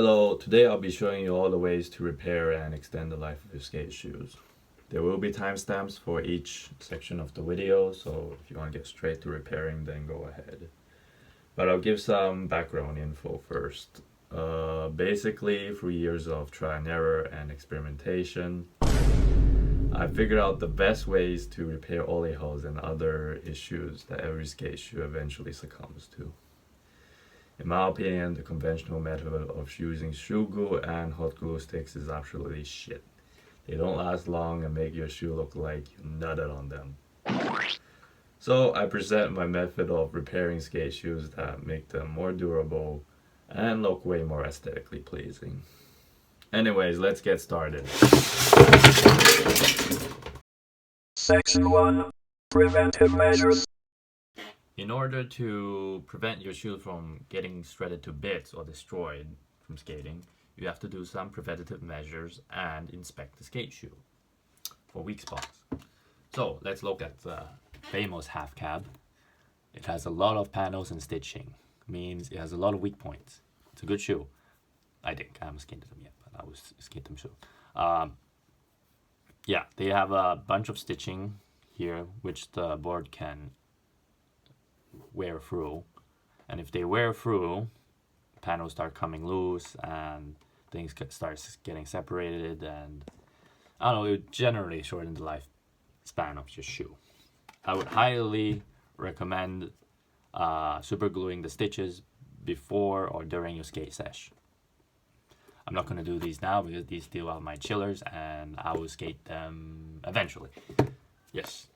Hello, today I'll be showing you all the ways to repair and extend the life of your skate shoes. There will be timestamps for each section of the video, so if you want to get straight to repairing, then go ahead. But I'll give some background info first. Basically, through years of trial and error and experimentation, I figured out the best ways to repair Ollie holes and other issues that every skate shoe eventually succumbs to. In my opinion, the conventional method of using shoe glue and hot glue sticks is absolutely shit. They don't last long and make your shoe look like you nutted on them. So I present my method of repairing skate shoes that make them more durable and look way more aesthetically pleasing. Anyways, let's get started. Section 1. Preventive measures. In order to prevent your shoe from getting shredded to bits or destroyed from skating, you have to do some preventative measures and inspect the skate shoe for weak spots. So let's look at the famous half cab. It has a lot of panels and stitching, means it has a lot of weak points. It's a good shoe, I think. I haven't skated them yet, but I will skate them soon. Yeah, they have a bunch of stitching here, which the board can wear through, and if they wear through, panels start coming loose and things start getting separated, and I don't know, it would generally shorten the lifespan of your shoe. I would highly recommend super gluing the stitches before or during your skate sesh. I'm not going to do these now because these still are my chillers and I will skate them eventually. Yes.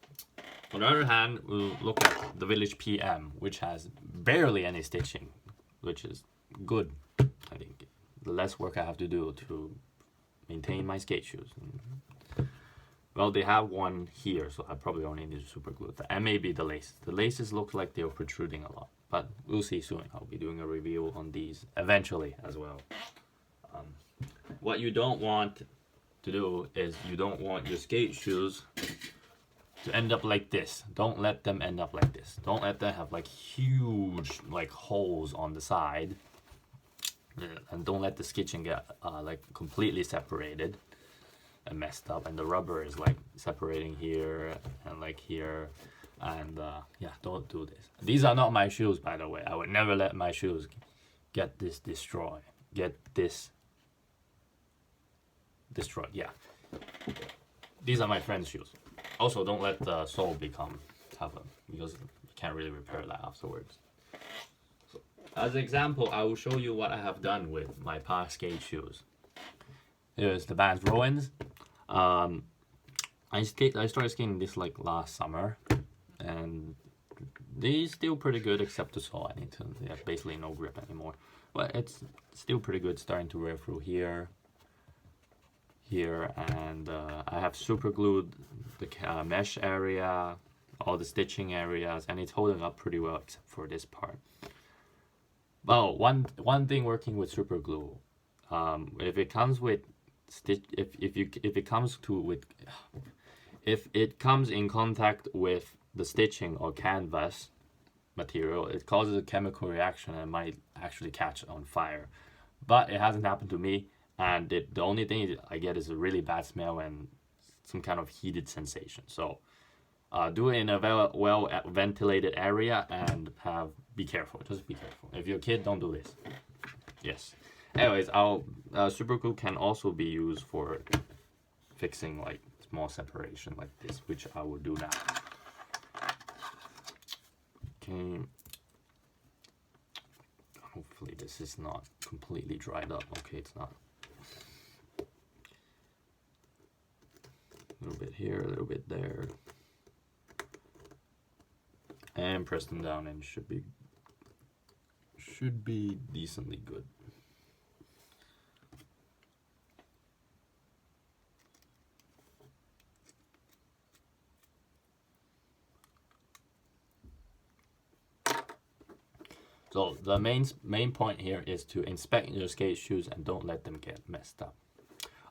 On the other hand, we'll look at the Village PM, which has barely any stitching, which is good, I think. The less work I have to do to maintain my skate shoes. Well, they have one here, so I probably only need to super glue that. And maybe the laces. The laces look like they're protruding a lot, but we'll see soon. I'll be doing a review on these eventually as well. What you don't want to do is you don't want your skate shoes to end up like this. Don't let them end up like this. Don't let them have like huge like holes on the side, and don't let the stitching get like completely separated and messed up, and the rubber is like separating here and like here, and yeah, don't do this. These are not my shoes, by the way. I would never let my shoes get this destroyed. Yeah, these are my friend's shoes. Also, don't let the sole become tougher because you can't really repair that afterwards. So, as an example, I will show you what I have done with my past skate shoes. Here's the Vans Rowans. I started skating this like last summer, and they're still pretty good except the sole. They have basically no grip anymore, but it's still pretty good. Starting to wear through here, and I have super glued the mesh area, all the stitching areas, and it's holding up pretty well except for this part. Well, one thing working with super glue, if it comes with if it comes in contact with the stitching or canvas material, it causes a chemical reaction and might actually catch on fire. But it hasn't happened to me, and the only thing I get is a really bad smell and some kind of heated sensation. So do it in a well ventilated area and be careful. Just be careful. If you're a kid, don't do this. Yes. Anyways, super glue can also be used for fixing like small separation like this, which I will do now. Okay. Hopefully this is not completely dried up. Okay, it's not. A little bit here, a little bit there, and press them down, and should be decently good. So the main point here is to inspect your skate shoes and don't let them get messed up.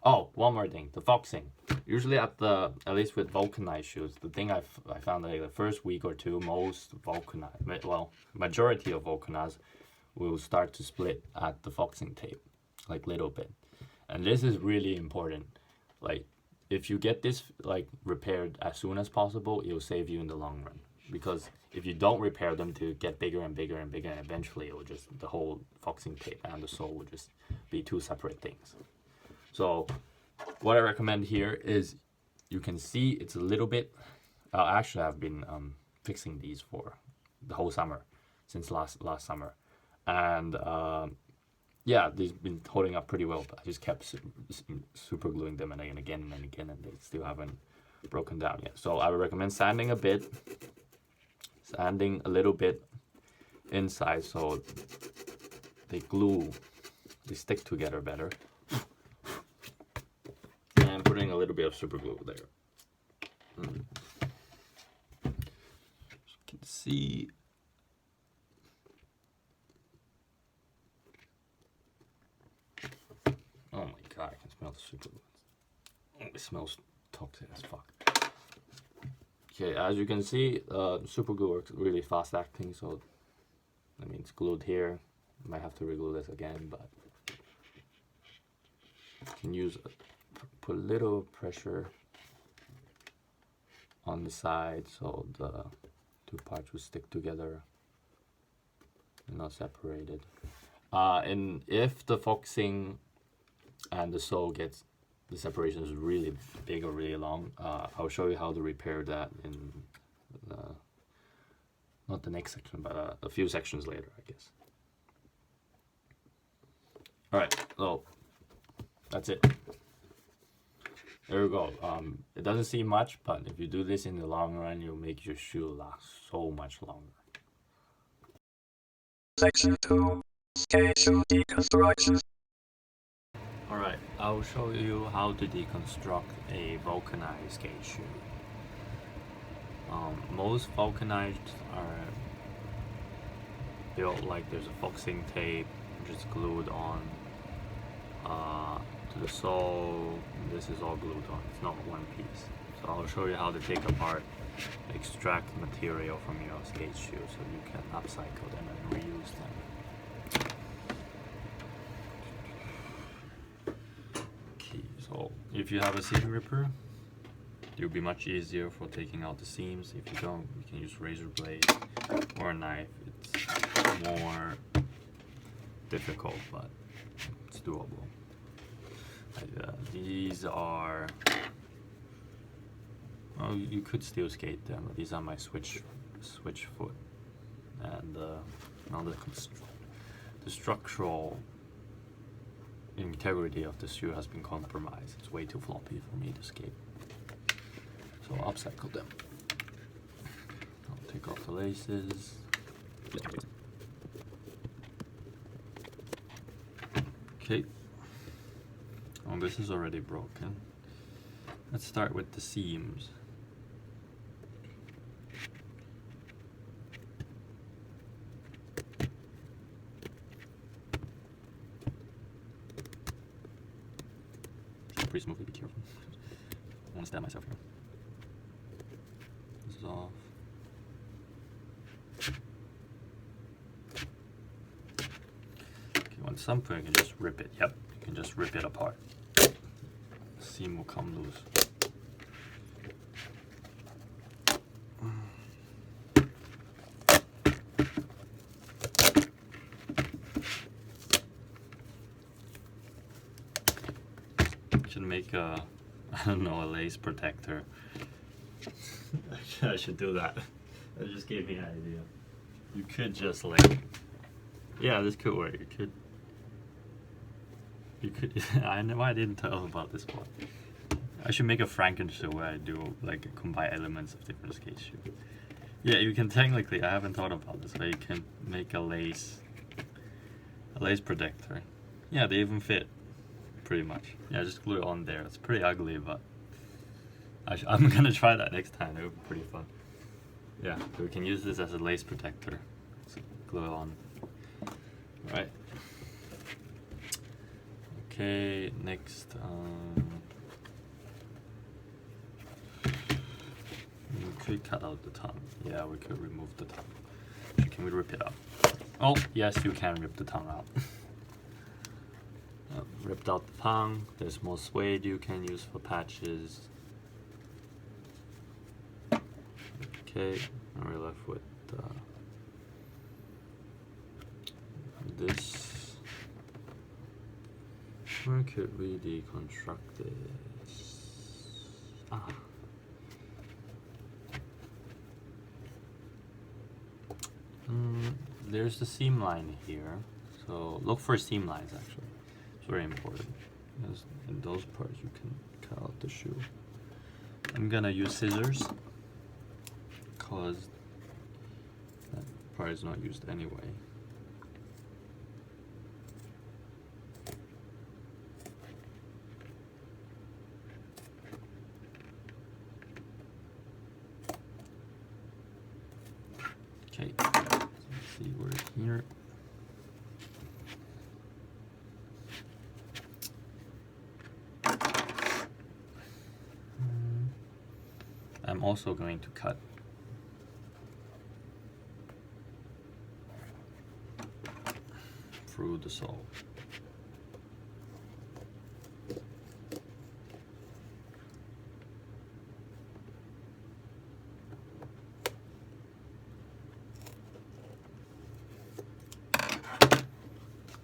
Oh, one more thing, the foxing. Usually at least with vulcanized shoes, the thing I found that the first week or two, majority of vulcanized will start to split at the foxing tape. like little bit. And this is really important. Like if you get this like repaired as soon as possible, it will save you in the long run. Because if you don't repair them, to get bigger and bigger and bigger, and eventually it will just, the whole foxing tape and the sole will just be two separate things. So what I recommend here is, you can see it's a little bit, actually I've been fixing these for the whole summer, since last summer, and yeah, they've been holding up pretty well, but I just kept super gluing them and again and again, and they still haven't broken down yet. So I would recommend sanding a little bit inside, so they stick together better, and putting a little bit of super glue there. As you can see, oh my god, I can smell the super glue. Oh, it smells toxic as fuck. Okay, as you can see, super glue works really fast acting, so I mean, it's glued here. Might have to reglue this again, but you can put a little pressure on the side so the two parts will stick together and not separated. And if the foxing and the sole gets, the separation is really big or really long, I'll show you how to repair that in not the next section, but a few sections later, I guess. Alright, so that's it. There we go. It doesn't seem much, but if you do this in the long run, you'll make your shoe last so much longer. Section 2. Skate shoe deconstruction. Alright, I'll show you how to deconstruct a vulcanized skate shoe. Most vulcanized are built like there's a foxing tape just glued on to the sole. This is all glued on, it's not one piece. So I'll show you how to take apart, extract material from your skate shoe so you can upcycle them and reuse them. Okay, so if you have a seam ripper, it will be much easier for taking out the seams. If you don't, you can use razor blade or a knife. It's more difficult, but it's doable. These are, well, you could still skate them, but these are my switch foot, and now the structural integrity of the shoe has been compromised. It's way too floppy for me to skate, so I'll upcycle them. I'll take off the laces. Okay. Oh, this is already broken. Let's start with the seams. Pretty smoothly, be careful. I want to stab myself here. This is off. Okay, at some point you can just rip it. Yep, you can just rip it apart. Seam will come loose. Should make a, I don't know, a lace protector. I should do that. That just gave me an idea. You could just like, yeah, this could work. You could. I know I didn't tell about this one. I should make a Franken-shoe where I do like combine elements of different skate shoes. Yeah, you can technically. I haven't thought about this, but you can make a lace protector. Yeah, they even fit, pretty much. Yeah, just glue it on there. It's pretty ugly, but I'm gonna try that next time. It would be pretty fun. Yeah, so we can use this as a lace protector. So glue it on. Right. Okay, next, we could cut out the tongue. Yeah, we could remove the tongue. Can we rip it out? Oh, yes, you can rip the tongue out. ripped out the tongue. There's more suede you can use for patches. Okay, now we're left with this. Where could we deconstruct this? There's the seam line here, so look for seam lines. Actually, it's very important because in those parts you can cut out the shoe. I'm gonna use scissors because that part is not used anyway. Okay, let's see, we're here. I'm also going to cut through the sole.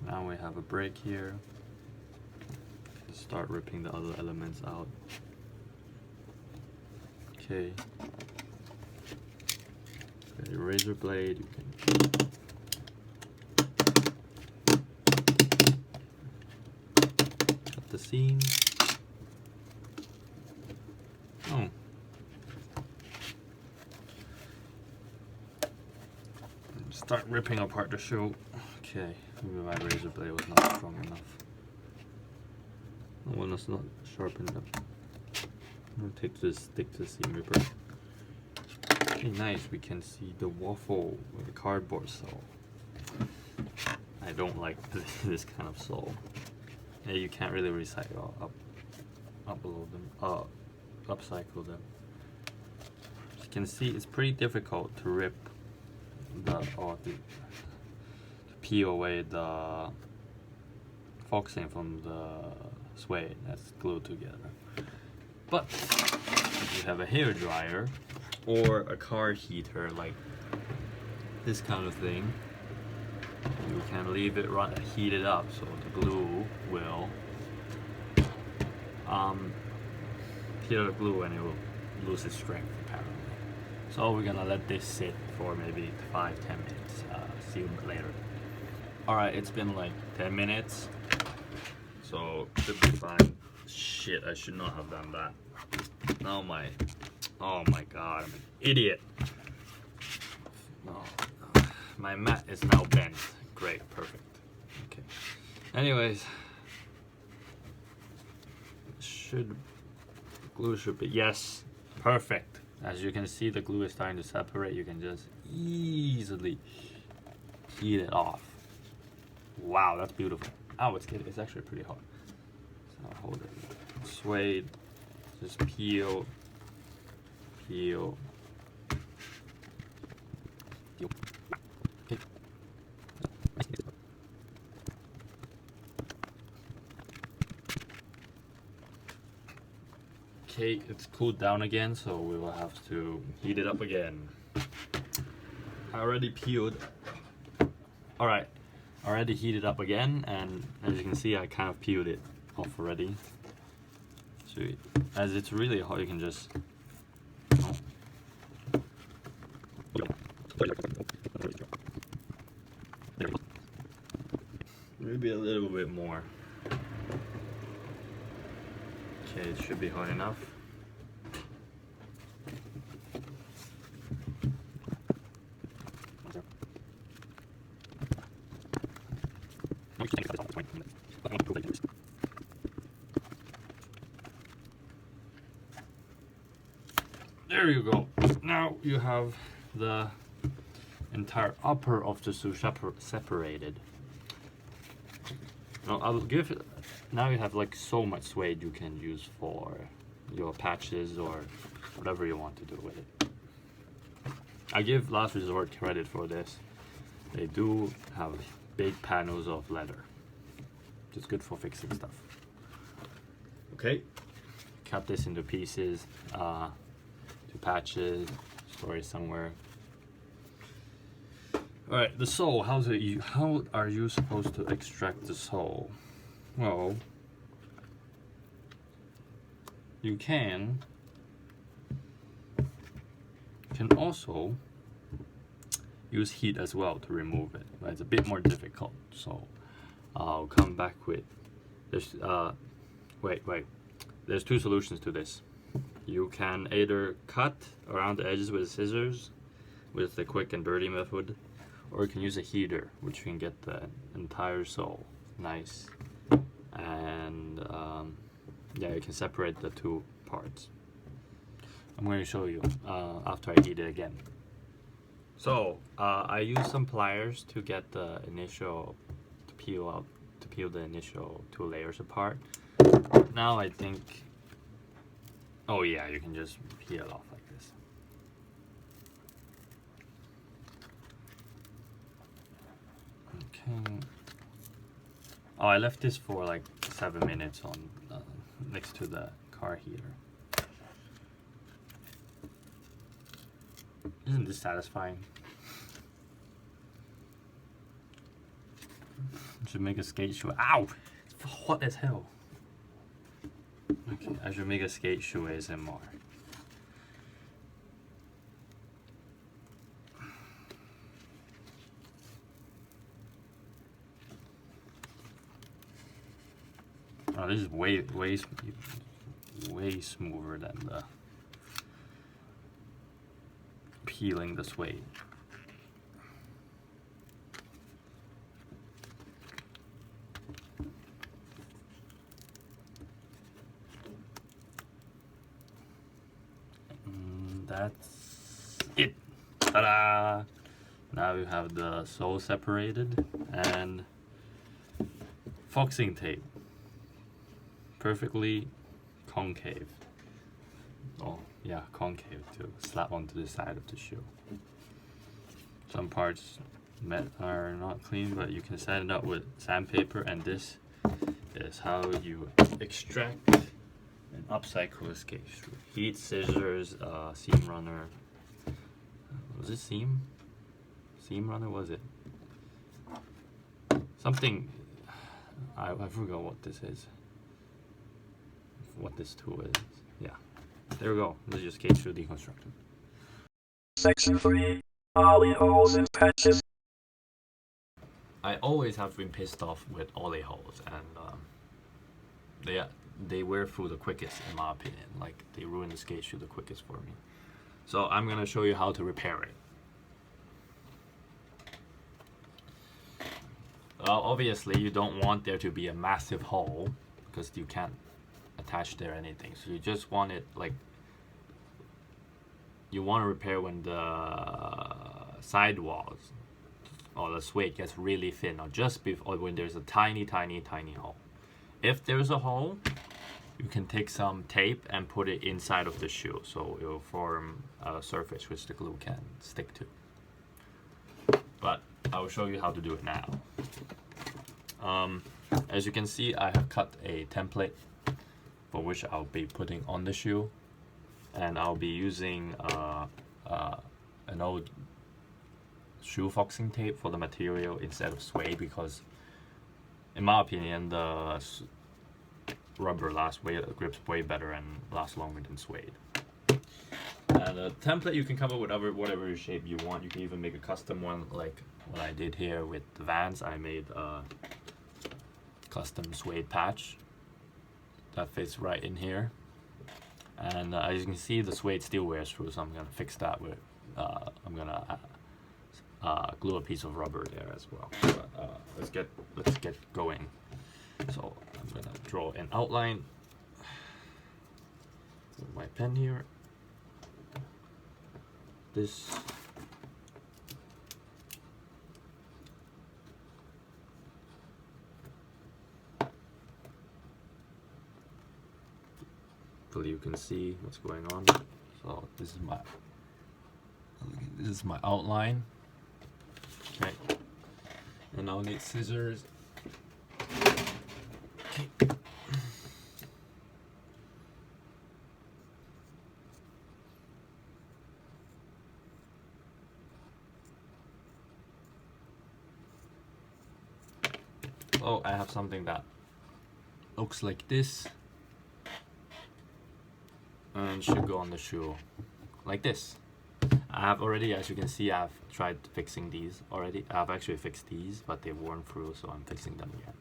Now we have a break here. Start ripping the other elements out. Okay. Get a razor blade. You can cut the seams. Oh. Start ripping apart the shoe. Okay, maybe my razor blade was not strong enough. The one that's not sharp enough. I'm gonna stick to the seam ripper. Okay, nice. We can see the waffle with the cardboard sole. I don't like this kind of sole. Yeah, you can't really recycle upcycle them. As you can see, it's pretty difficult to rip to peel away the focusing from the suede that's glued together. But if you have a hair dryer or a car heater like this kind of thing, you can leave it heat it up so the glue will heat up the glue and it will lose its strength apparently. So we're gonna let this sit for maybe 5-10 minutes. See you later. Alright, it's been like 10 minutes, so should be fine. Shit, I should not have done that. Oh my god, I'm an idiot. Oh, my mat is now bent. Great, perfect. Okay. Anyways, glue should be, yes, perfect. As you can see, the glue is starting to separate. You can just easily heat it off. Wow, that's beautiful. Oh, it's actually pretty hot. So I'll hold it. Suede, just peel. Okay, it's cooled down again, so we will have to heat it up again. I already peeled. Alright, already heated up again, and as you can see, I kind of peeled it off already. So as it's really hot, you can just maybe a little bit more. Okay, it should be hot enough. There you go. Now you have the entire upper of the shoe separated. Now I'll give it. Now you have like so much suede you can use for your patches or whatever you want to do with it. I give Last Resort credit for this. They do have big panels of leather. Just good for fixing stuff. Okay, cut this into pieces, to patches, store it somewhere. Alright, the sole, how are you supposed to extract the sole? Well, you can also use heat as well to remove it, but it's a bit more difficult, so I'll come back with there's there's two solutions to this. You can either cut around the edges with scissors with the quick and dirty method, or you can use a heater, which can get the entire sole nice, and yeah, you can separate the two parts. I'm going to show you after I heat it again. So I use some pliers to get the initial to peel the initial two layers apart. Now I think, oh yeah, you can just peel it off like this. Okay. Oh, I left this for like 7 minutes on next to the car heater. Isn't this satisfying? Should make a skate shoe. Ow! It's hot as hell. Okay, I should make a skate shoe ASMR. Oh, this is way smoother than the peeling the suede. That's it. Ta-da! Now we have the sole separated and foxing tape. Perfectly concave. Oh yeah, concave to slap onto the side of the shoe. Some parts are not clean, but you can set it up with sandpaper, and this is how you extract and upcycle a skate shoe. Heat, scissors, seam runner. Was it seam? Seam runner, was it? Something, I forgot what this is. What this tool is. Yeah. There we go. This is your skate shoe deconstruction. Section 3. Ollie holes and patches. I always have been pissed off with Ollie holes, and they wear through the quickest, in my opinion. Like, they ruin the skate shoe the quickest for me. So I'm gonna show you how to repair it. Obviously, you don't want there to be a massive hole because you can't attach there anything. So you just want it like, you want to repair when the sidewalls or the suede gets really thin, or just before, or when there's a tiny hole. If there's a hole, you can take some tape and put it inside of the shoe, so it will form a surface which the glue can stick to. But I will show you how to do it now. As you can see, I have cut a template for which I'll be putting on the shoe, and I'll be using an old shoe foxing tape for the material instead of suede, because in my opinion the rubber grips way better and lasts longer than suede. And a template you can come up with whatever shape you want. You can even make a custom one, like what I did here with the Vans. I made a custom suede patch that fits right in here, and as you can see, the suede still wears through, so I'm gonna fix that with I'm gonna glue a piece of rubber there as well. But, let's get going. So I'm gonna draw an outline with my pen here. This hopefully you can see what's going on. So this is my outline. Okay, and I'll need scissors So I have something that looks like this and should go on the shoe like this. I have already, as you can see, I've tried fixing these already. I've actually fixed these, but they've worn through, so I'm fixing them again.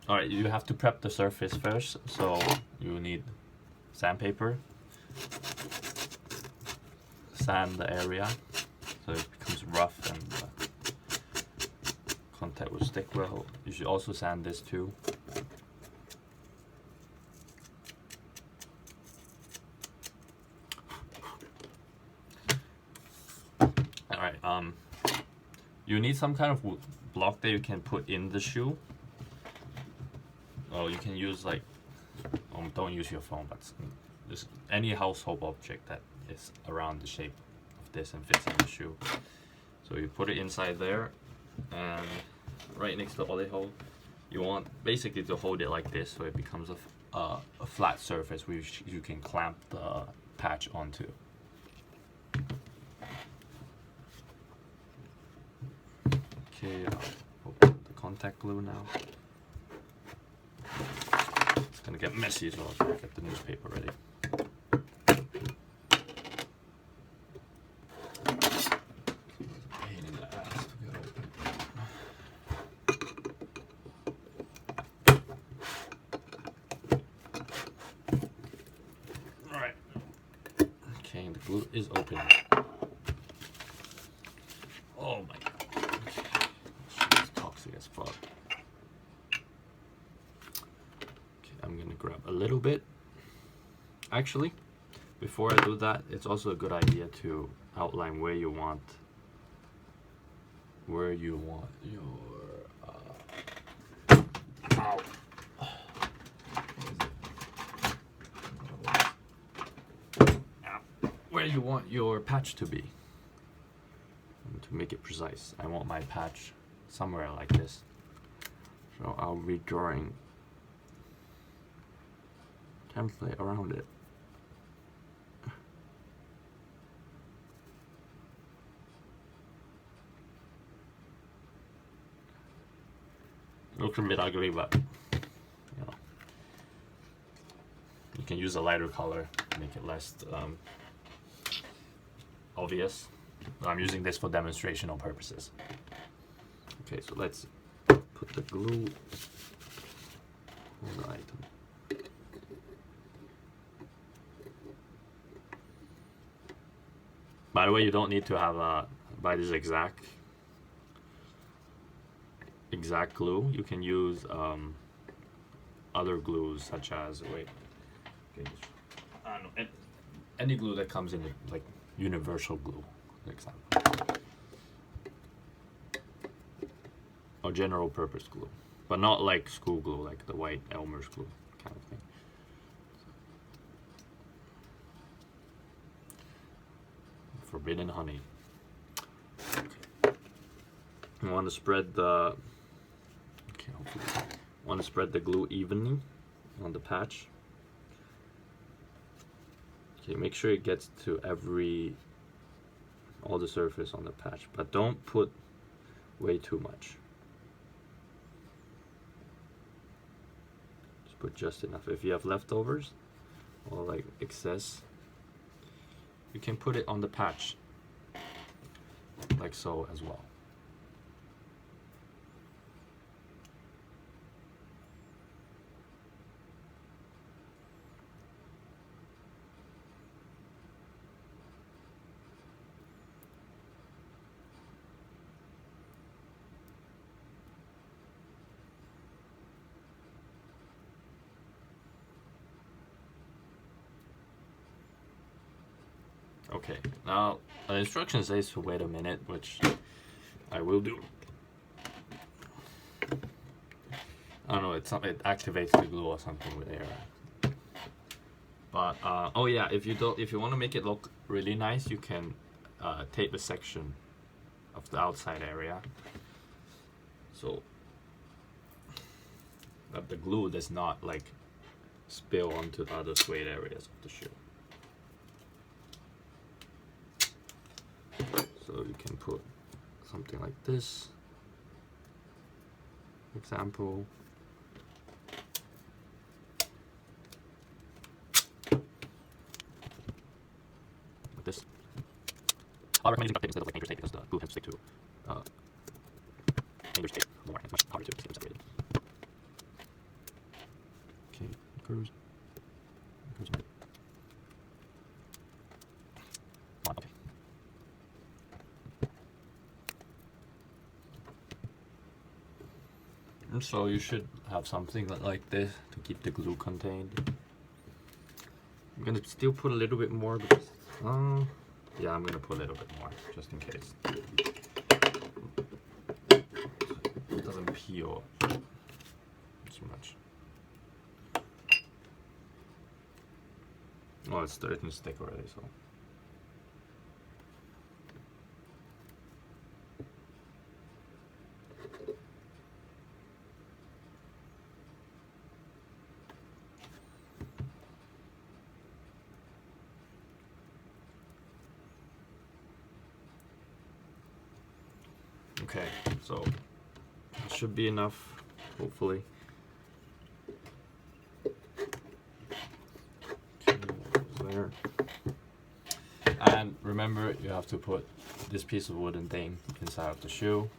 Alright, you have to prep the surface first, so you need sandpaper, sand the area so it becomes rough and contact will stick well. You should also sand this too. Alright, you need some kind of block that you can put in the shoe. Oh, you can use like, don't use your phone, but just any household object that is around the shape of this and fits in the shoe. So you put it inside there, and right next to the Ollie hole, you want basically to hold it like this so it becomes a flat surface which you can clamp the patch onto. Okay, I'll open the contact glue now. It's gonna get messy, so I'll get the newspaper ready. Pain in the ass to get open. Alright. Okay, the glue is open. Oh my god. It's toxic as fuck. I'm gonna grab a little bit. Actually, before I do that, it's also a good idea to outline where you want your ow. Where you want your patch to be. And to make it precise, I want my patch somewhere like this. So I'll be drawing template around it. Looks a bit ugly, but you know, you can use a lighter color to make it less obvious. I'm using this for demonstrational purposes. Okay, so let's put the glue on the item. By the way, you don't need to have buy this exact glue. You can use other glues such as I don't know, any glue that comes in like universal glue, for example, or general purpose glue, but not like school glue, like the white Elmer's glue kind of thing. Forbidden honey. Okay. You want to spread the glue evenly on the patch. Okay, make sure it gets to all the surface on the patch, but don't put way too much. Just put just enough. If you have leftovers or like excess, you can put it on the patch like so as well. Okay, now the instruction says to wait a minute, which I will do. I don't know, it activates the glue or something with air. But oh yeah, if you want to make it look really nice, you can tape a section of the outside area so that the glue does not like spill onto the other suede areas of the shoe. So you can put something like this. example. With this. I recommend using duct tape instead of like anchor tape because the glue tends to stick to anchor tape more and it's much harder to keep them separated. Okay, curves. Okay. And so you should have something like this to keep the glue contained. I'm gonna still put a little bit more because, yeah, I'm gonna put a little bit more just in case. It doesn't peel too much. Oh, it's starting to stick already, so. Okay, so it should be enough, hopefully. Okay, there. And remember, you have to put this piece of wooden thing inside of the shoe.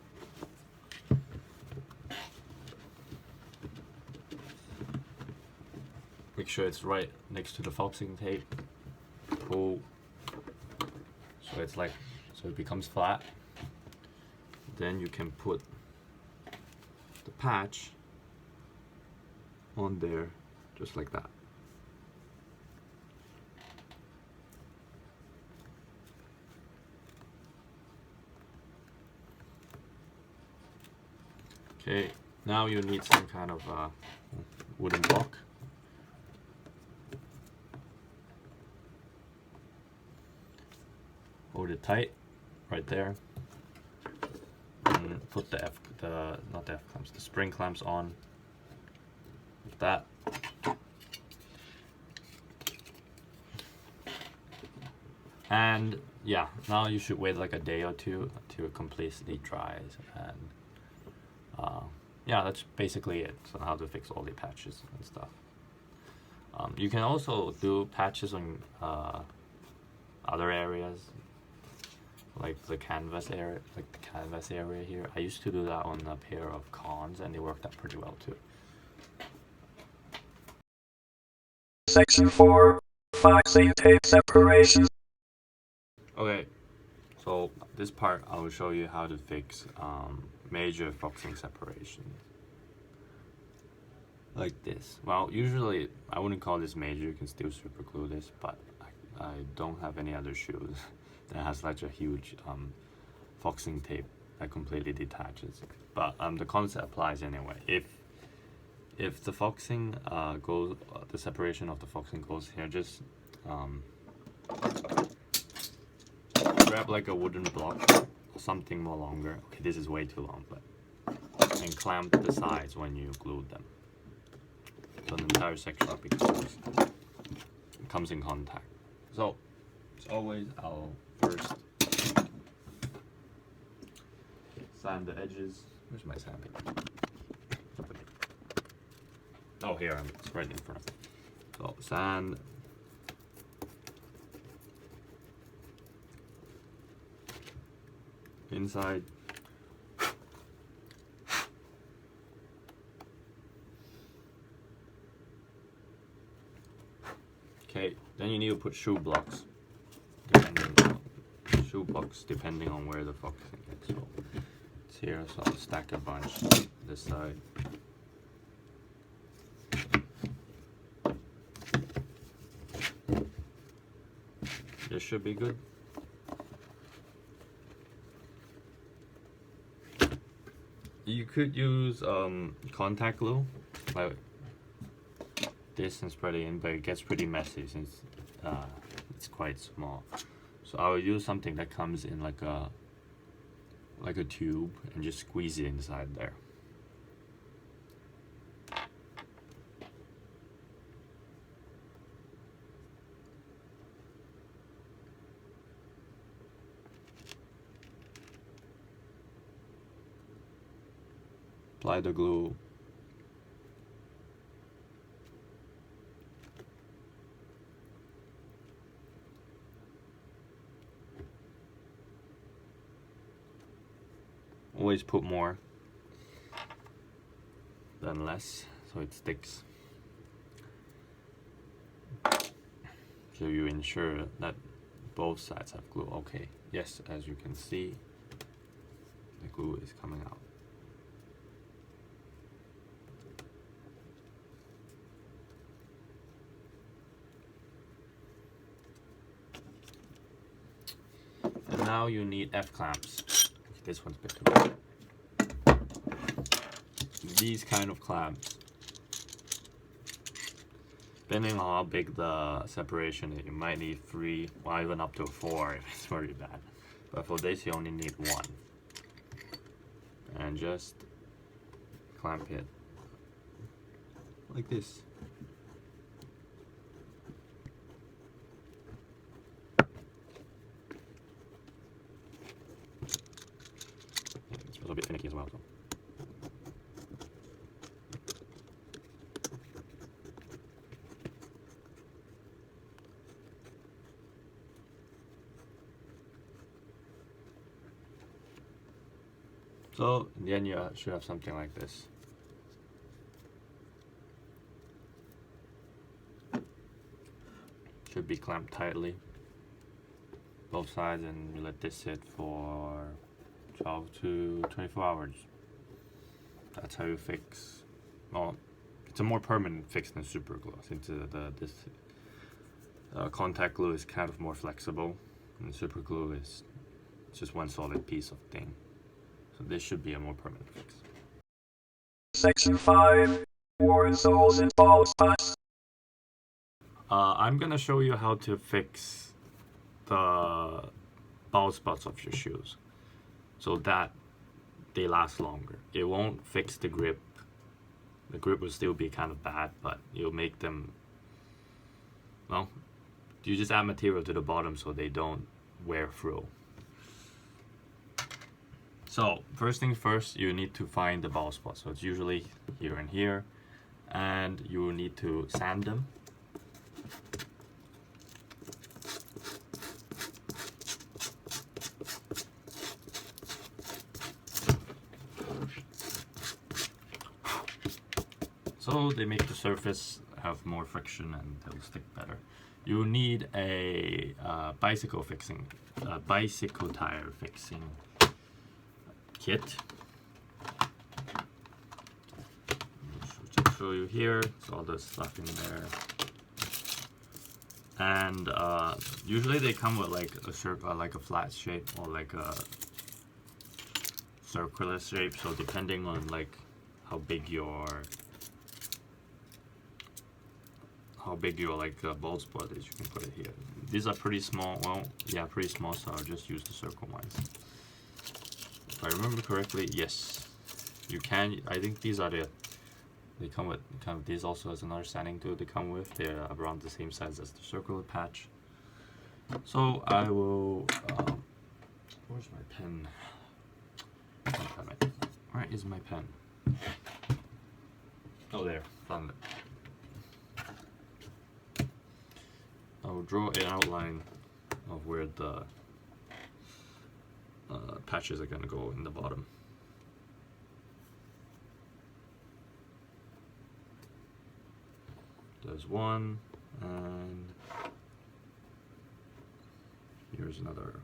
Make sure it's right next to the foxing tape. Pull so it's like, so it becomes flat. Then you can put the patch on there just like that. Okay, now you need some kind of wooden block. Hold it tight right there. And put the the spring clamps on like that. And yeah, now you should wait like a day or two until it completely dries. And yeah, that's basically it. So how to fix all the patches and stuff. You can also do patches on other areas, like the canvas area, here. I used to do that on a pair of cons, and they worked out pretty well too. Section 4, foxing tape separation. Okay, so this part I will show you how to fix major foxing separation. Like this. Well, usually I wouldn't call this major, you can still super glue this, but I don't have any other shoes that has such a huge foxing tape that completely detaches. But the concept applies anyway. If the foxing goes, the separation of the foxing goes here, just grab like a wooden block or something more longer. Okay, this is way too long, but and clamp the sides when you glue them. So the entire section comes in contact. So as always, I'll first sand the edges. Where's my sandpaper? Oh, here, it's right in front of me. So sand. Inside. Okay, then you need to put shoe blocks, depending on where the foxing is. So it's here, so I'll stack a bunch this side. This should be good. You could use contact glue, like this, and spread it in, but it gets pretty messy since it's quite small. So I would use something that comes in like a tube and just squeeze it inside there. Apply the glue. Always put more than less so it sticks. So you ensure that both sides have glue. Okay, yes, as you can see, the glue is coming out. And now you need F clamps. This one's a bit too big. These kind of clamps, depending on how big the separation is, you might need 3 or even up to 4 if it's very bad. But for this, you only need 1. And just clamp it like this. It's a little bit finicky as well. So in the end, you should have something like this. Should be clamped tightly, both sides, and you let this sit for 12 to 24 hours. That's how you fix. Well, it's a more permanent fix than super glue, since this contact glue is kind of more flexible, and super glue is just one solid piece of thing. So this should be a more permanent fix. Section 5. Warzols and bald spots. I'm gonna show you how to fix the bald spots of your shoes so that they last longer. It won't fix the grip. The grip will still be kind of bad, but you'll make them, well, you just add material to the bottom so they don't wear through. So first thing first, you need to find the bald spots. So it's usually here and here, and you will need to sand them. So they make the surface have more friction and they'll stick better. You need a bicycle tire fixing kit. I'll show you here. It's all the stuff in there. And usually they come with like a circle, like a flat shape, or like a circular shape. So depending on like how big your like bald spot is, you can put it here. These are pretty small. Well, yeah, pretty small. So I'll just use the circle ones. If I remember correctly, yes, you can. I think these are they come with kind of these also as another sanding tool they come with. They're around the same size as the circular patch. So I will. Where's my pen? Where is my pen? Oh, there, found it. I will draw an outline of where the patches are going to go in the bottom. There's one, and here's another.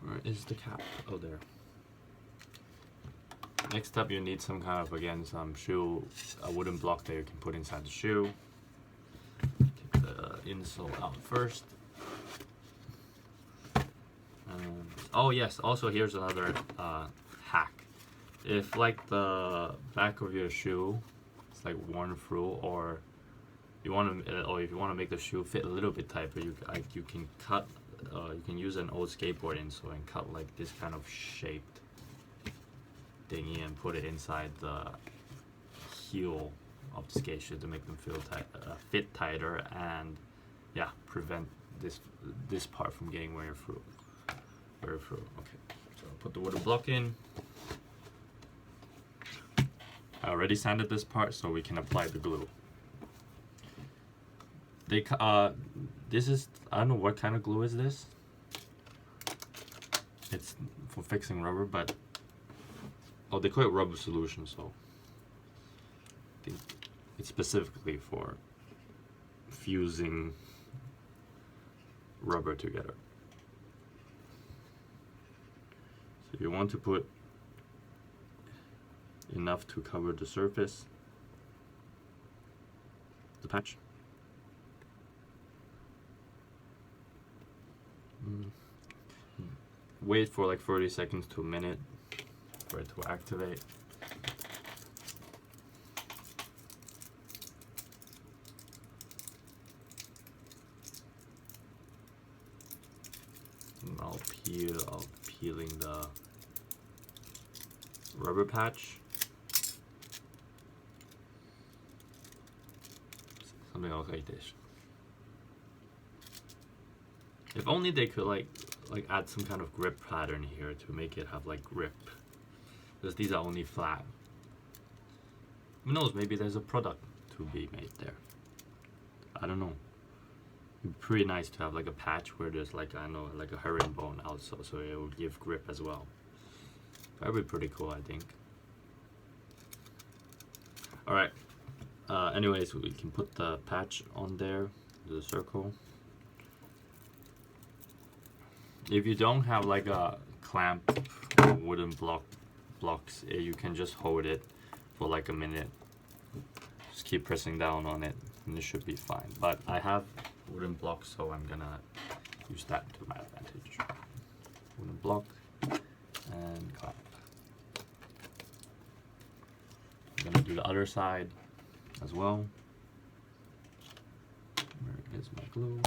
Where is the cap? Oh, there. Next up, you need some kind of, again, a wooden block that you can put inside the shoe. Take the insole out first. And, oh yes, also here's another hack. If like the back of your shoe is like worn through, or if you want to make the shoe fit a little bit tighter, you can cut. You can use an old skateboard insole and cut like this kind of shaped thingy and put it inside the heel of the skate shoe to make them fit tighter and yeah, prevent this part from getting wear through. Okay, so I'll put the wooden block in. I already sanded this part, so we can apply the glue. This is, I don't know what kind of glue is this. It's for fixing rubber, but oh, they call it rubber solution, so I think it's specifically for fusing rubber together. So you want to put enough to cover the surface, the patch. Wait for like 30 seconds to a minute for it to activate. And I'll peeling the rubber patch. Something else like this. If only they could like add some kind of grip pattern here to make it have like grip, because these are only flat. Who knows, maybe there's a product to be made there. I don't know. It'd be pretty nice to have like a patch where there's like, I know, like a herringbone also, so it will give grip as well. That would be pretty cool, I think. Alright, anyways, we can put the patch on there, the circle. If you don't have like a clamp or wooden blocks, you can just hold it for like a minute. Just keep pressing down on it and it should be fine. But I have wooden blocks, so I'm gonna use that to my advantage. Wooden block and clamp. I'm gonna do the other side as well. Where is my glue?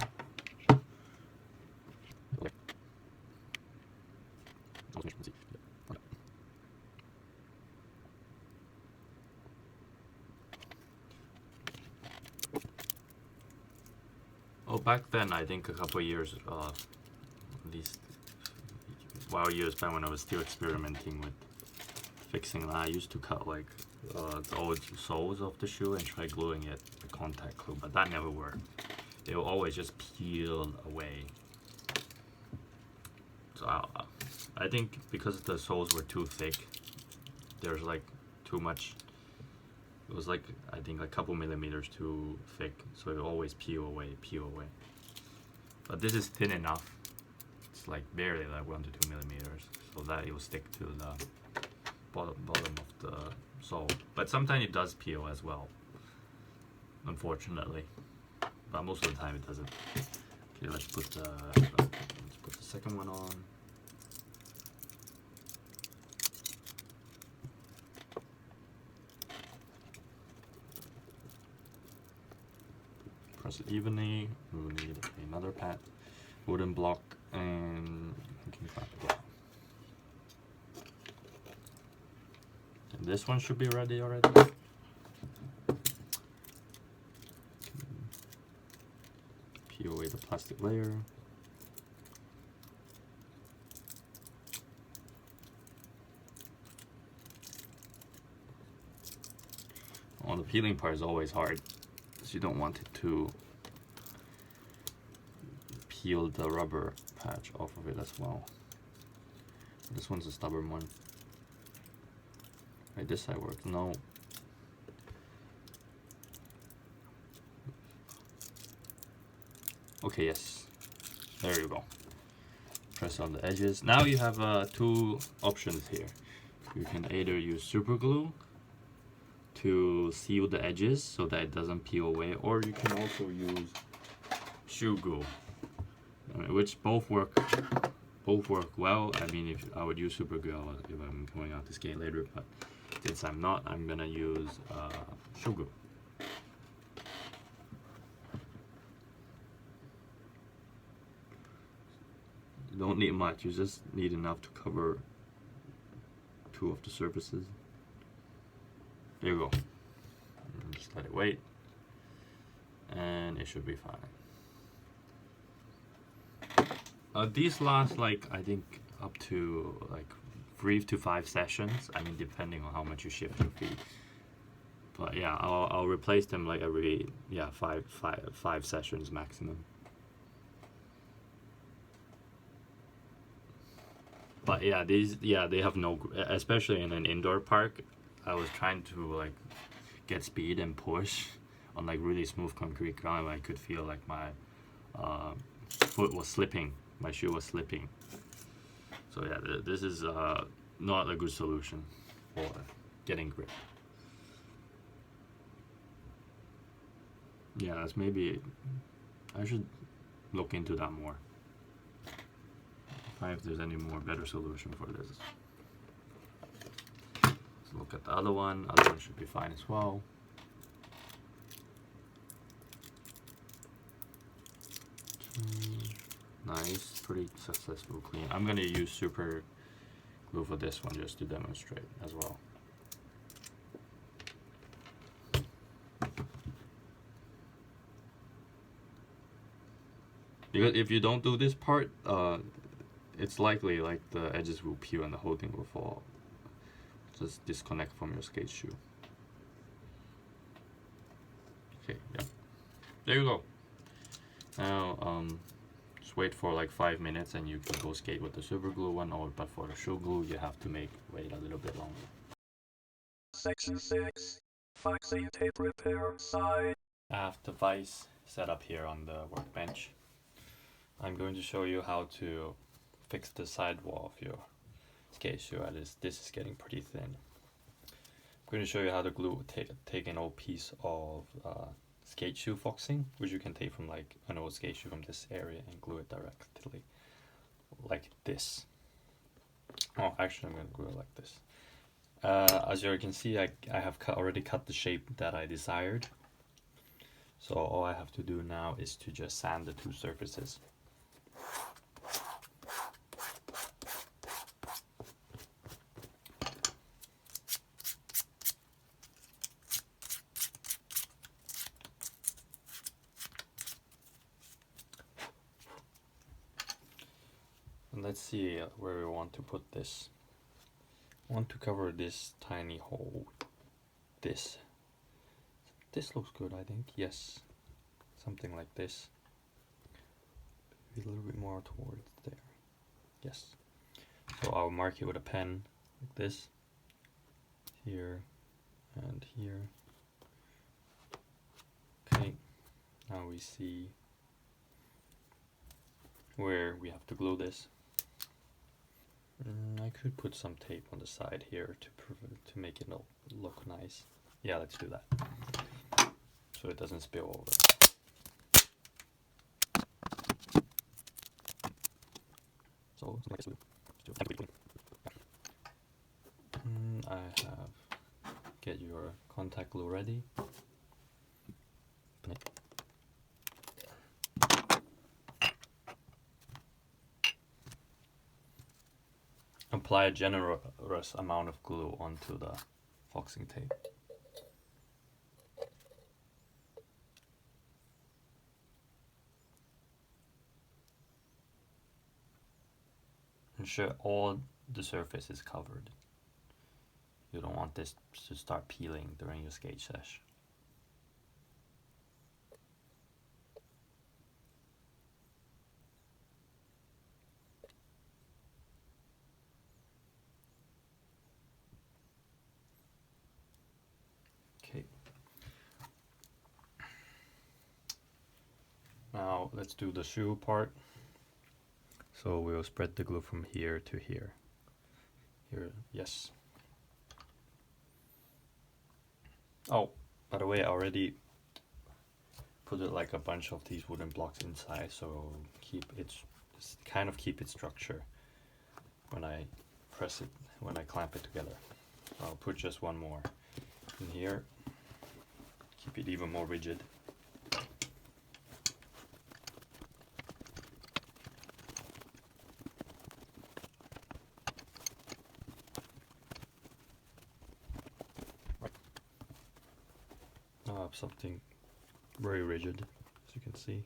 Oh, back then, I think a couple of years, at least, while years back when I was still experimenting with fixing that, I used to cut like the old soles of the shoe and try gluing it with contact glue, but that never worked. They will always just peel away. So I think because the soles were too thick, there's like too much. It was like, I think a couple millimeters too thick, so it always peel away. But this is thin enough. It's like barely like 1 to 2 millimeters, so that it will stick to the bottom of the sole. But sometimes it does peel as well, unfortunately. But most of the time it doesn't. Okay, let's put the second one on. Press it evenly. We will need another pad, wooden block, and we can clamp it down. And this one should be ready already. Peel away the plastic layer. Oh, the peeling part is always hard, because you don't want it to peel the rubber patch off of it as well. This one's a stubborn one. Right, this side works. No. Okay, yes. There you go. Press on the edges. Now you have two options here. You can either use super glue to seal the edges so that it doesn't peel away, or you can also use shoe glue, which both work well. I mean, if I would use super glue if I'm going out to skate later, but since I'm not, I'm gonna use shoe glue. You don't need much, you just need enough to cover two of the surfaces. There you go. Just let it wait, and it should be fine. These last like I think up to like 3 to 5 sessions. I mean, depending on how much you shift your feet. But yeah, I'll replace them like every five sessions maximum. But yeah, they have no, especially in an indoor park. I was trying to like get speed and push on like really smooth concrete ground. I could feel like my foot was slipping, my shoe was slipping. So yeah, this is not a good solution for getting grip. Yeah, that's maybe, I should look into that more. Find if there's any more better solution for this. Let's look at the other one. Other one should be fine as well. Nice, pretty successful clean. I'm gonna use super glue for this one just to demonstrate as well. Because if you don't do this part, it's likely like the edges will peel and the whole thing will fall. Just disconnect from your skate shoe. Okay, yeah. There you go. Now, just wait for like 5 minutes and you can go skate with the super glue one, but for the shoe glue, you have to wait a little bit longer. Section 6. Fixing tape repair side. I have the vise set up here on the workbench. I'm going to show you how to fix the sidewall of your skate shoe. This is getting pretty thin. I'm going to show you how to glue, take an old piece of skate shoe foxing, which you can take from like an old skate shoe from this area and glue it directly like this. Oh, actually I'm going to glue it like this. As you can see, I have already cut the shape that I desired. So all I have to do now is to just sand the two surfaces. And let's see where we want to put this. I want to cover this tiny hole. This looks good, I think. Yes, something like this. Maybe a little bit more towards there. Yes. So I'll mark it with a pen like this. Here and here. Okay. Now we see where we have to glue this. I could put some tape on the side here to make it look nice. Yeah, let's do that. So it doesn't spill over. So like this. I have get your contact glue ready. Apply a generous amount of glue onto the foxing tape. Ensure all the surface is covered. You don't want this to start peeling during your skate sesh. Okay. Now let's do the shoe part. So we'll spread the glue from here to here. Here, yes. Oh, by the way, I already put it like a bunch of these wooden blocks inside, so keep its structure when I press it, when I clamp it together. I'll put just one more in here, keep it even more rigid. up something very rigid, as you can see.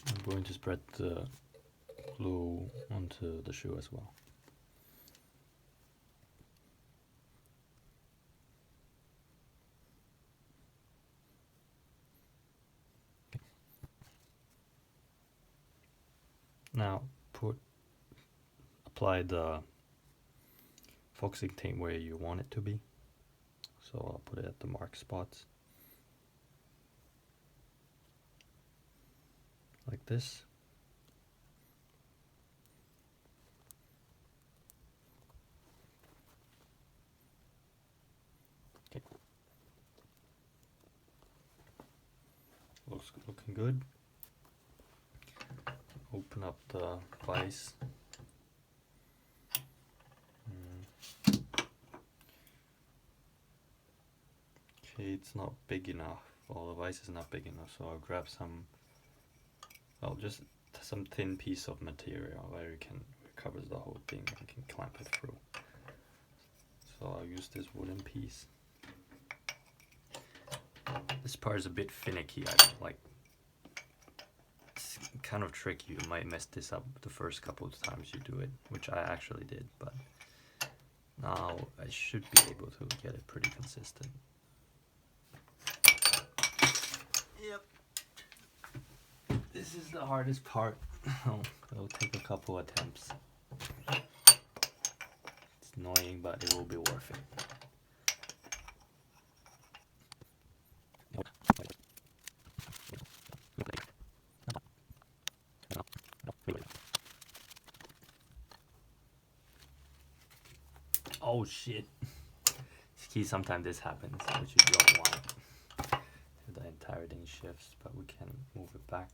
I'm going to spread the glue onto the shoe as well. Now apply the focusing tape where you want it to be. So I'll put it at the mark spots. Like this. Okay. Looking good. Open up the vise. Okay, it's not big enough. Well, the vise is not big enough, so I'll grab some, well, just some thin piece of material where it covers the whole thing and can clamp it through. So I'll use this wooden piece. This part is a bit finicky. It's kind of tricky. You might mess this up the first couple of times you do it, which I actually did, but now I should be able to get it pretty consistent. Yep. This is the hardest part. It'll take a couple attempts. It's annoying, but it will be worth it. Oh shit. See, sometimes this happens, which you don't want. The entire thing shifts, but we can move it back.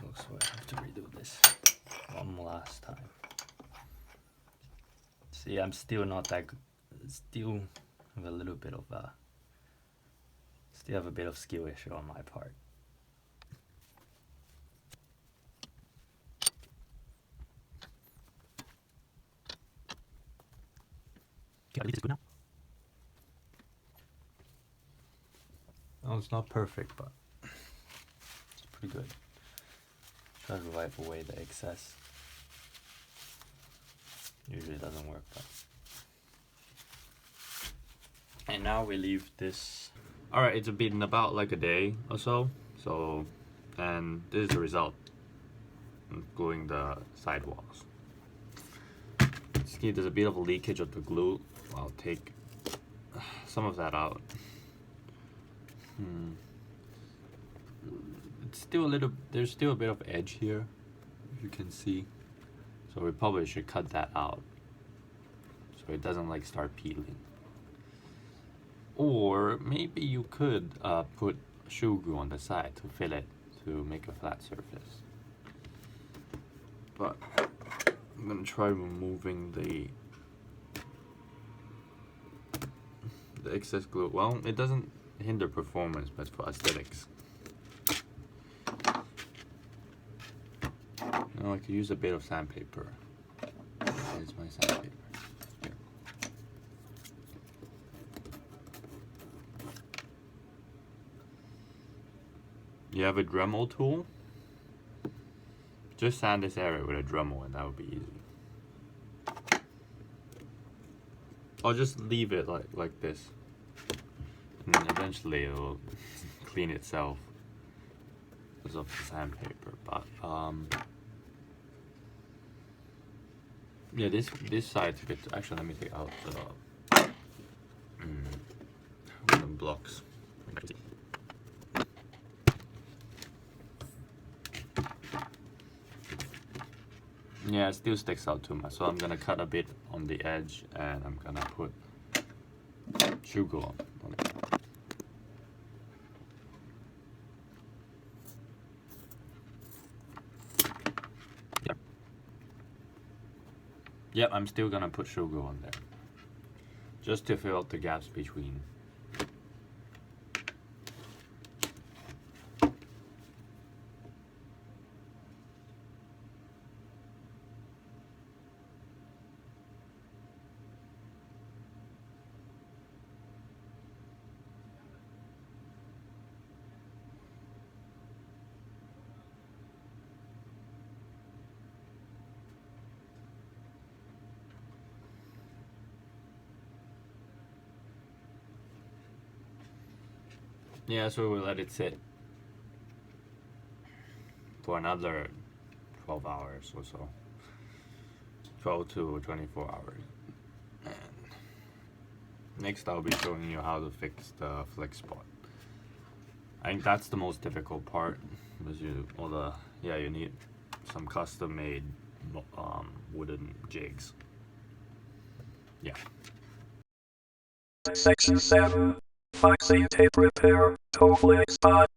Looks like I have to redo this one last time. See, I'm still not that good. Still have a little bit of still have a bit of skill issue on my part. Okay, I believe this is good now. Oh, it's not perfect, but it's pretty good. Try to wipe away the excess. Usually doesn't work, but. And now we leave this. Alright, it's been about like a day or so. And this is the result. I'm gluing the sidewalls. See, there's a bit of a leakage of the glue. I'll take some of that out. It's still there's still a bit of edge here, if you can see. So we probably should cut that out so it doesn't like start peeling. Or maybe you could put shoe glue on the side to fill it to make a flat surface. But I'm gonna try removing the excess glue. Well, it doesn't hinder performance, but for aesthetics. Now I could use a bit of sandpaper. Where's my sandpaper? Here. You have a Dremel tool? Just sand this area with a Dremel and that would be easy. I'll just leave it like this. And then eventually it'll clean itself because of the sandpaper. But yeah, this side's a bit. Actually, let me take out the wooden blocks. Yeah, it still sticks out too much, so I'm gonna cut a bit on the edge and I'm gonna put shoe glue on it. Yep, I'm still gonna put shoe glue on there, just to fill out the gaps between. Yeah, so we'll let it sit for another 12 hours or so. 12 to 24 hours. And next I'll be showing you how to fix the flex spot. I think that's the most difficult part, because you need some custom made wooden jigs. Yeah. Section 7. Fixing tape repair to flex spot.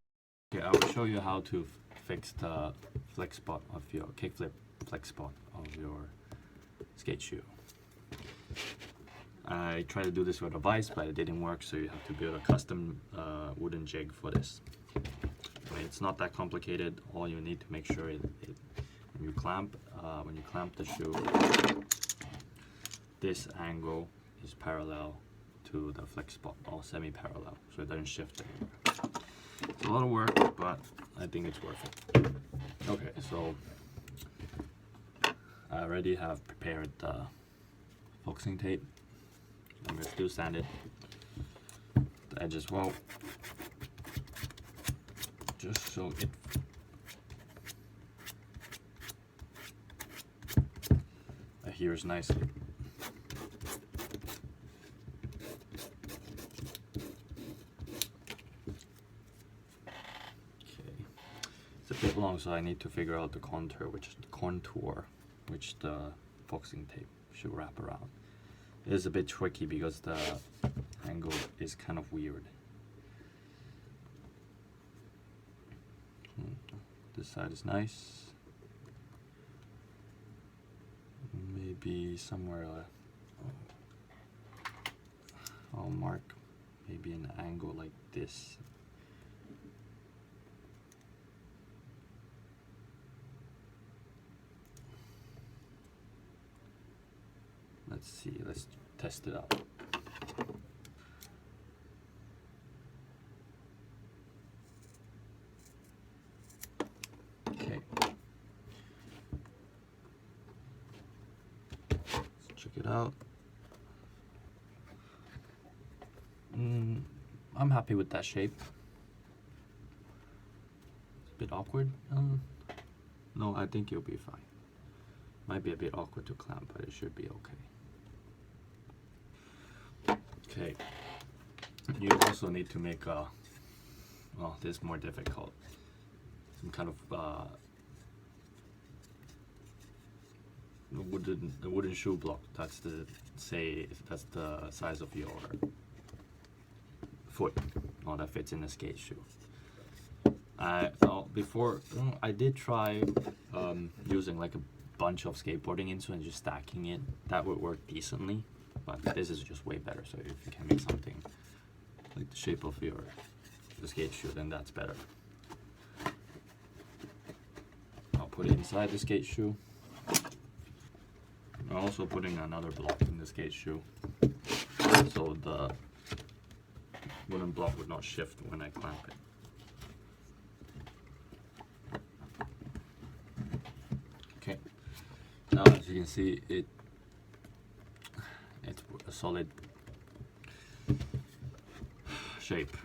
Okay, I will show you how to fix the flex spot of your kickflip flex spot of your skate shoe. I tried to do this with a vise, but it didn't work, so you have to build a custom wooden jig for this. I mean, it's not that complicated. All you need to make sure when you clamp the shoe, this angle is parallel to the flex spot, or semi-parallel, so it doesn't shift anymore. It's a lot of work, but I think it's worth it. Okay, so I already have prepared the focusing tape. I'm gonna still sand it, the edge as well, just so it adheres nicely. It's a bit long, so I need to figure out the contour which the focusing tape should wrap around. It is a bit tricky because the angle is kind of weird. This side is nice. Maybe somewhere I'll mark maybe an angle like this. Let's see, let's test it out. Okay. Let's check it out. I'm happy with that shape. It's a bit awkward. No, I think you'll be fine. Might be a bit awkward to clamp, but it should be okay. Okay, you also need to make a, well, this is more difficult, some kind of wooden shoe block. That's the size of your foot, or that fits in a skate shoe. Before I did try using like a bunch of skateboarding insoles and just stacking it. That would work decently. But this is just way better, so if you can make something like the shape of the skate shoe, then that's better. I'll put it inside the skate shoe. I'm also putting another block in the skate shoe, so the wooden block would not shift when I clamp it. Okay, now as you can see, it's a solid shape.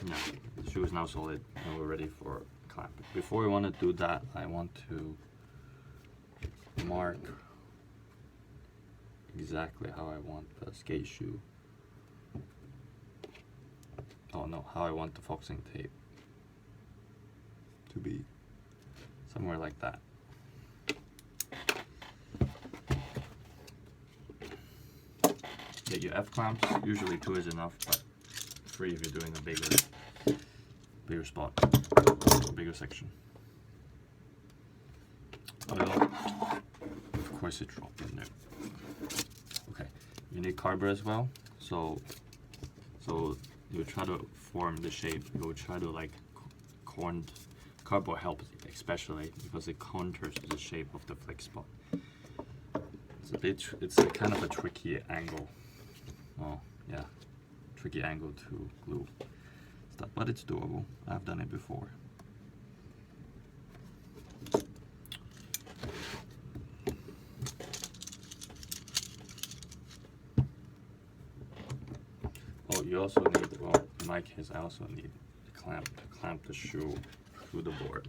Yeah, the shoe is now solid and we're ready for clamping. Before we want to do that, I want to mark exactly how I want the skate shoe. Oh no, how I want the focusing tape to be. Somewhere like that. Get your F clamps. Usually 2 is enough, but 3 if you're doing a bigger spot, a bigger section. Oil, of course it dropped in there. Okay, you need cardboard as well. So you would try to form the shape. You would try to like cardboard helps especially because it contours the shape of the flex spot. It's a kind of a tricky angle. Oh yeah, tricky angle to glue stuff, but it's doable. I've done it before. Oh, you also need, well, in my case, I also need a clamp to clamp the shoe to the board.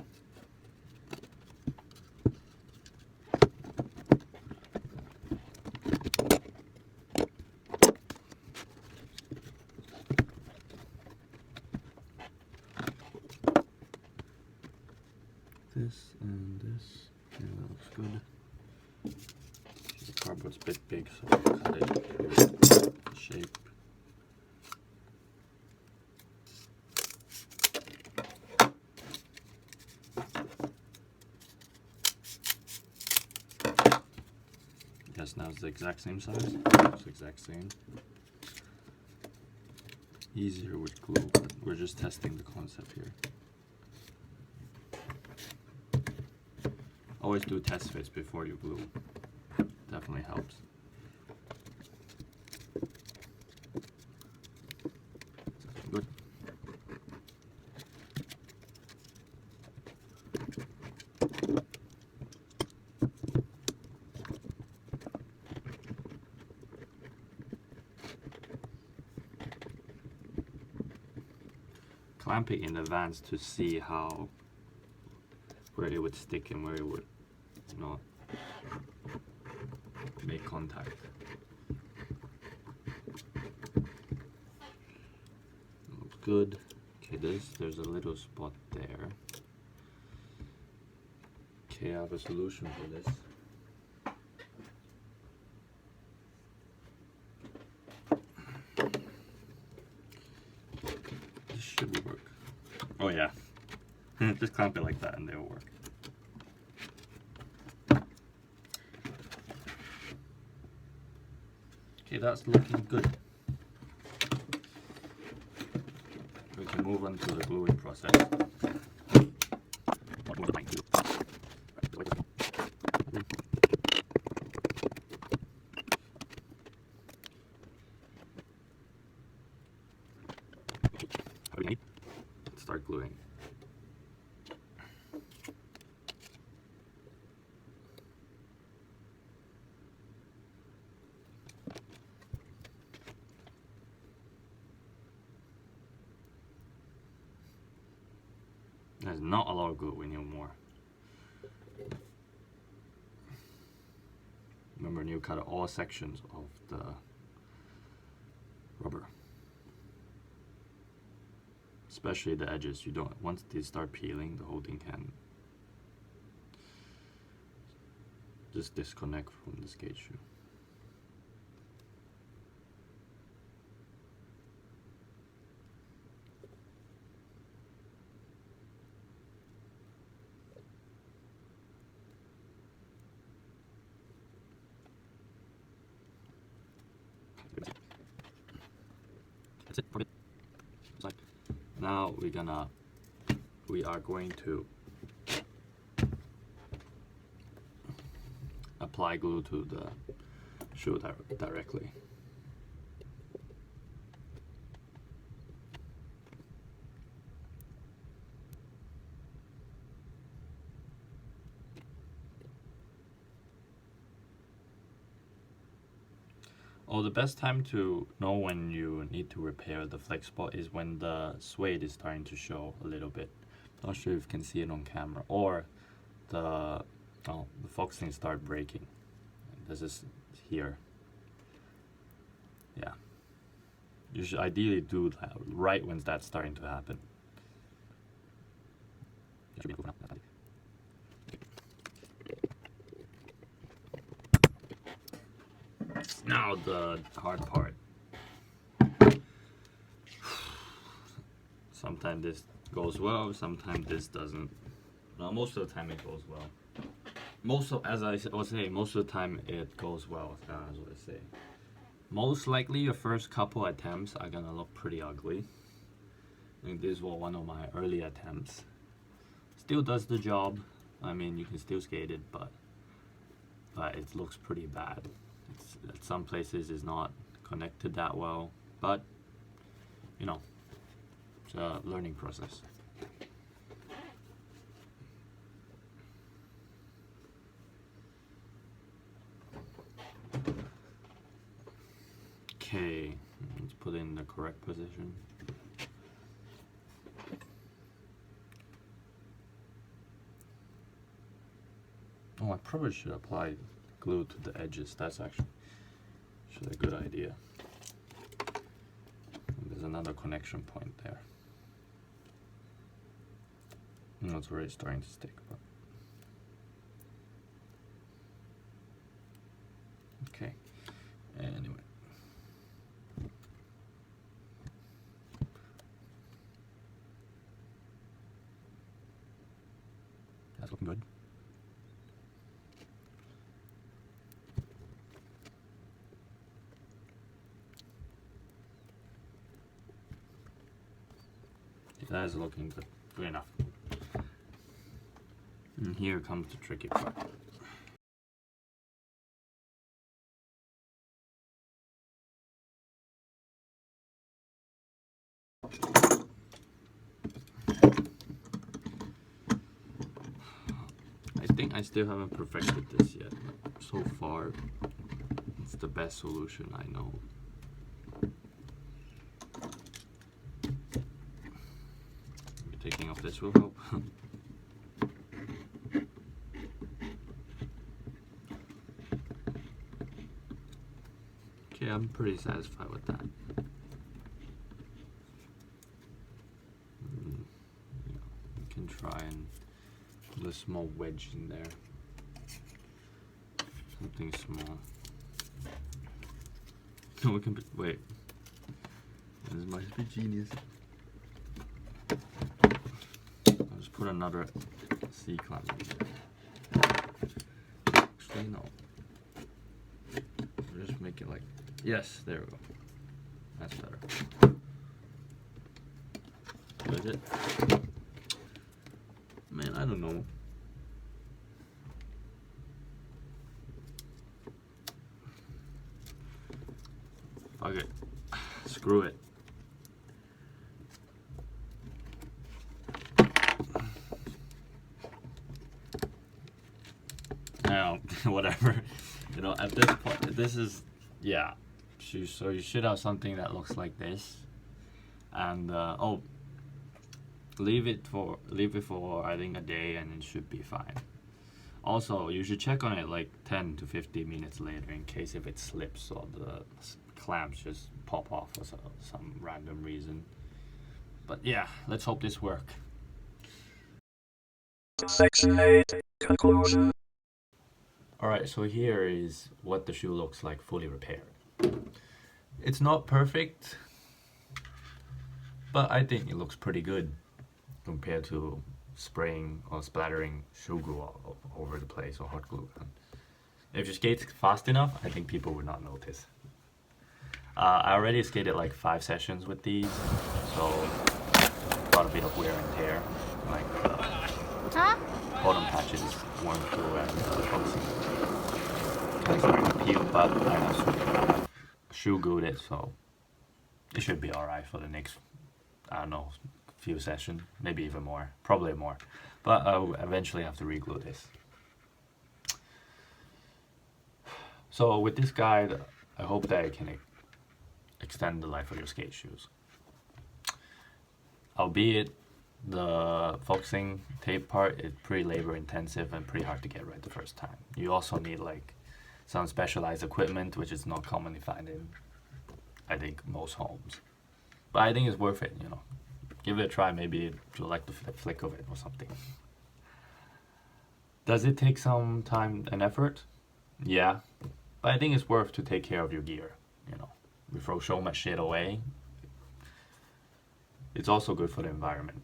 This and this, yeah, that looks good. The cardboard's a bit big, so I'll cut it to shape. Yes, now it's the exact same size. It's the exact same. Easier with glue, but we're just testing the concept here. Always do test fits before you glue. Definitely helps. Good. Clamp it in advance to see where it would stick and where it would not make contact. Looks good. Okay, there's a little spot there. Okay, I have a solution for this. This should work. Oh yeah. Just clamp it like that and they'll work. Okay, that's looking good. We can move on to the gluing process. Start gluing. There's not a lot of glue, we need more. Remember, you cut all sections of the rubber. Especially the edges. You don't, once they start peeling, the whole thing can just disconnect from the skate shoe. That's it for it. Now we are going to apply glue to the shoe directly. Oh, the best time to know when you need to repair the flex spot is when the suede is starting to show a little bit. Not sure if you can see it on camera, or the foxing start breaking. This is here. Yeah. You should ideally do that right when that's starting to happen. Now the hard part. Sometimes this goes well, sometimes this doesn't. Now most of the time it goes well. was saying, most of the time it goes well. As what I say. Most likely, your first couple attempts are gonna look pretty ugly. And this was one of my early attempts. Still does the job. I mean, you can still skate it, but it looks pretty bad. At some places it's not connected that well, but you know, it's a learning process. Okay, let's put it in the correct position. Oh, I probably should apply glue to the edges. That's actually a good idea. There's another connection point there. It's already starting to stick, but okay. Anyway. That's looking good. That is looking good. Good enough. And here comes the tricky part. I think I still haven't perfected this yet. So far, it's the best solution I know. Taking off this will help. Okay, I'm pretty satisfied with that. You can try and put a small wedge in there. Something small. No, we can wait. This might be genius. I'll just put another C-clamp in there. Actually, no. I'll just make it like, yes, there we go. That's better. What is it? Man, I don't know. Fuck it. Screw it. Now, whatever. You know, at this point, this is, yeah. So you should have something that looks like this. And, oh, leave it for I think a day and it should be fine. Also, you should check on it like 10 to 15 minutes later in case if it slips or the clamps just pop off for some random reason. But yeah, let's hope this works. Section 8. Conclusion. Alright, so here is what the shoe looks like fully repaired. It's not perfect, but I think it looks pretty good compared to spraying or splattering shoe glue all over the place or hot glue. If you skate fast enough, I think people would not notice. I already skated like 5 sessions with these, so got a bit of wear and tear, like bottom patches weren't through and the focusing kind of starting to peel, but I have shoe glued it, so it should be alright for the next, I don't know, few sessions, maybe even more, probably more, but I'll eventually have to re-glue this. So with this guide, I hope that it can extend the life of your skate shoes. Albeit the focusing tape part is pretty labor intensive and pretty hard to get right the first time. You also need like some specialized equipment, which is not commonly found in, I think, most homes. But I think it's worth it, you know. Give it a try, maybe you'll like the flick of it or something. Does it take some time and effort? Yeah, but I think it's worth to take care of your gear, you know. We throw so much shit away. It's also good for the environment.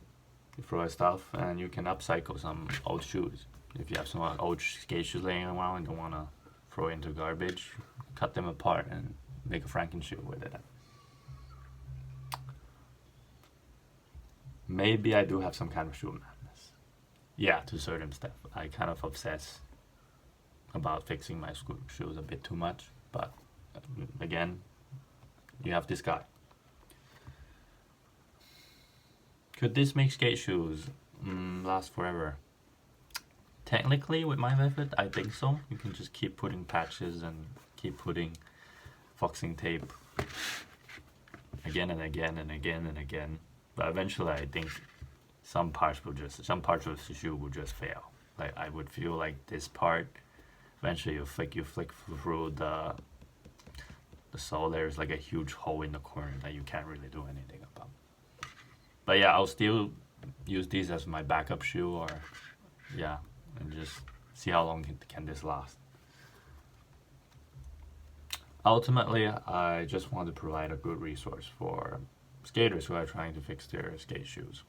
You throw stuff and you can upcycle some old shoes. If you have some old skate shoes laying around and don't want to throw it into garbage, cut them apart and make a Franken-shoe with it. Maybe I do have some kind of shoe madness. Yeah, to a certain extent. I kind of obsess about fixing my shoes a bit too much, but again, you have this guy. Could this make skate shoes last forever? Technically, with my method, I think so. You can just keep putting patches and keep putting foxing tape again and again and again and again. But eventually, I think some parts of the shoe will just fail. Like I would feel like this part. Eventually, you flick through the sole. There's like a huge hole in the corner that you can't really do anything about. But yeah, I'll still use these as my backup shoe, or yeah, and just see how long can this last. Ultimately, I just want to provide a good resource for skaters who are trying to fix their skate shoes.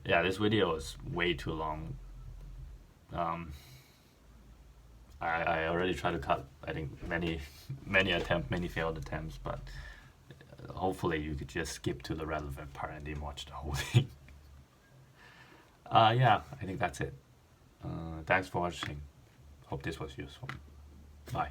Yeah, this video is way too long. I already tried to cut, I think, many failed attempts, but hopefully you could just skip to the relevant part and then watch the whole thing. Yeah, I think that's it. Thanks for watching. Hope this was useful. Bye.